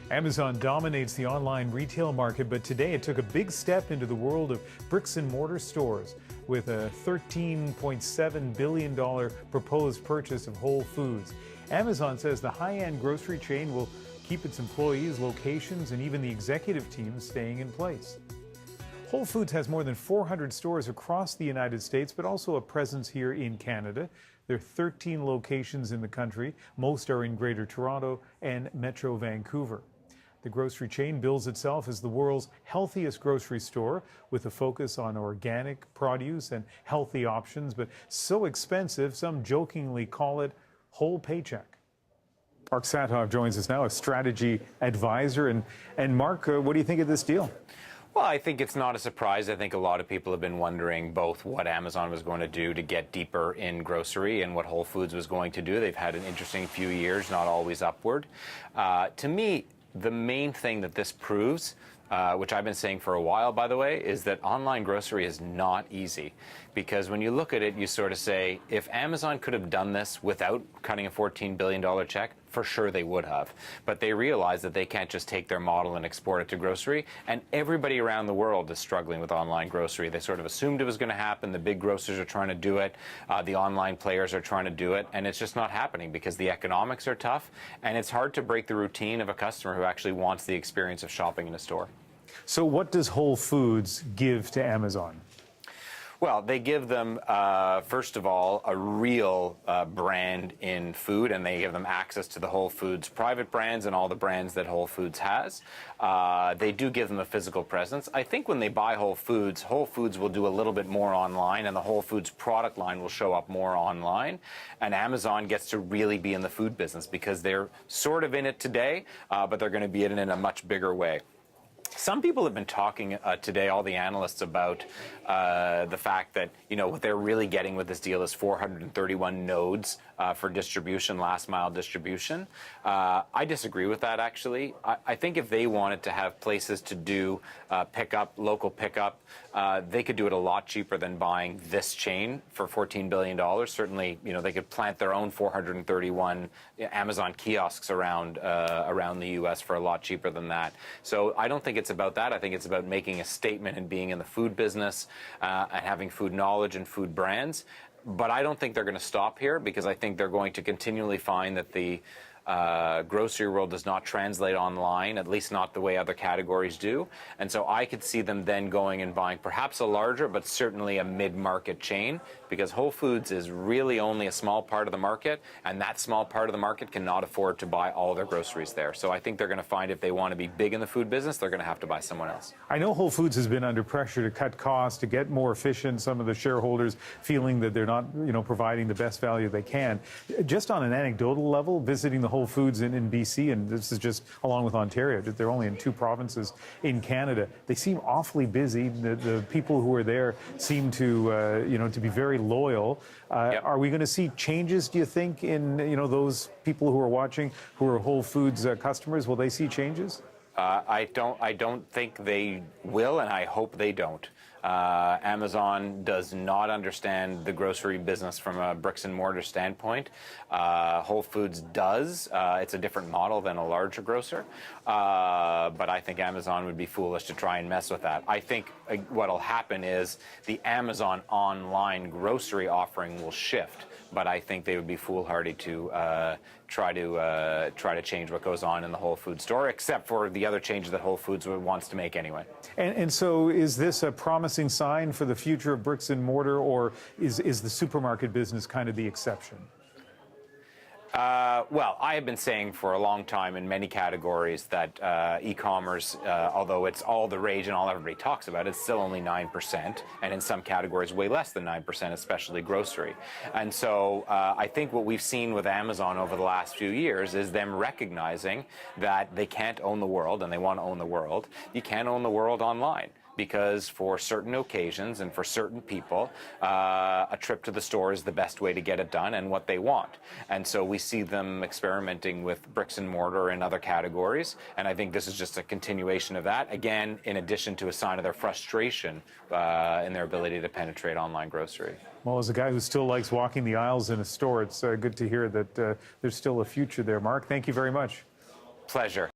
Amazon dominates the online retail market, but today it took a big step into the world of bricks and mortar stores with a $13.7 billion proposed purchase of Whole Foods. Amazon says the high-end grocery chain will keep its employees, locations, and even the executive team staying in place. Whole Foods has more than 400 stores across the United States, but also a presence here in Canada. There are 13 locations in the country. Most are in Greater Toronto and Metro Vancouver. The grocery chain bills itself as the world's healthiest grocery store with a focus on organic produce and healthy options, but so expensive, some jokingly call it whole paycheck. Mark Satov joins us now, a strategy advisor. And Mark, what do you think of this deal? Well, I think it's not a surprise. I think a lot of people have been wondering both what Amazon was going to do to get deeper in grocery and what Whole Foods was going to do. They've had an interesting few years, not always upward. To me, the main thing that this proves, which I've been saying for a while, by the way, is that online grocery is not easy. Because when you look at it, you sort of say, if Amazon could have done this without cutting a $14 billion check, for sure they would have. But they realize that they can't just take their model and export it to grocery. And everybody around the world is struggling with online grocery. They sort of assumed it was going to happen. The big grocers are trying to do it. The online players are trying to do it. And it's just not happening because the economics are tough. And it's hard to break the routine of a customer who actually wants the experience of shopping in a store. So what does Whole Foods give to Amazon? Well, they give them, first of all, a real brand in food, and they give them access to the Whole Foods private brands and all the brands that Whole Foods has. They do give them a physical presence. I think when they buy Whole Foods will do a little bit more online, and the Whole Foods product line will show up more online. And Amazon gets to really be in the food business because they're sort of in it today, but they're going to be in it in a much bigger way. Some people have been talking today, all the analysts, about the fact that, what they're really getting with this deal is 431 nodes for distribution, last mile distribution. I disagree with that, actually. I think if they wanted to have places to do pickup, local pickup, they could do it a lot cheaper than buying this chain for $14 billion. Certainly, they could plant their own 431 Amazon kiosks around the U.S. for a lot cheaper than that. So I don't think it's about that. I think it's about making a statement and being in the food business and having food knowledge and food brands. But I don't think they're going to stop here because I think they're going to continually find that the grocery world does not translate online, at least not the way other categories do. And so I could see them then going and buying perhaps a larger, but certainly a mid-market chain, because Whole Foods is really only a small part of the market, and that small part of the market cannot afford to buy all their groceries there. So I think they're going to find if they want to be big in the food business, they're going to have to buy someone else. I know Whole Foods has been under pressure to cut costs, to get more efficient. Some of the shareholders feeling that they're not, providing the best value they can. Just on an anecdotal level, visiting the Whole Foods in BC, and this is just along with Ontario, they're only in 2 provinces in Canada. They seem awfully busy. The people who are there seem to, to be very loyal. Yep. Are we going to see changes, do you think, in, those people who are watching, who are Whole Foods customers? Will they see changes? I don't think they will, and I hope they don't. Amazon does not understand the grocery business from a bricks and mortar standpoint. Whole Foods does. It's a different model than a larger grocer. But I think Amazon would be foolish to try and mess with that. I think what will happen is the Amazon online grocery offering will shift. But I think they would be foolhardy to try to change what goes on in the Whole Foods store, except for the other changes that Whole Foods wants to make anyway. And so is this a promising sign for the future of bricks and mortar, or is the supermarket business kind of the exception? Well, I have been saying for a long time in many categories that e-commerce, although it's all the rage and all everybody talks about, it's still only 9%, and in some categories way less than 9%, especially grocery. And so I think what we've seen with Amazon over the last few years is them recognizing that they can't own the world, and they want to own the world. You can't own the world online, because for certain occasions and for certain people, a trip to the store is the best way to get it done and what they want. And so we see them experimenting with bricks and mortar and other categories, and I think this is just a continuation of that, again, in addition to a sign of their frustration in their ability to penetrate online grocery. Well, as a guy who still likes walking the aisles in a store, it's good to hear that there's still a future there. Mark, thank you very much. Pleasure.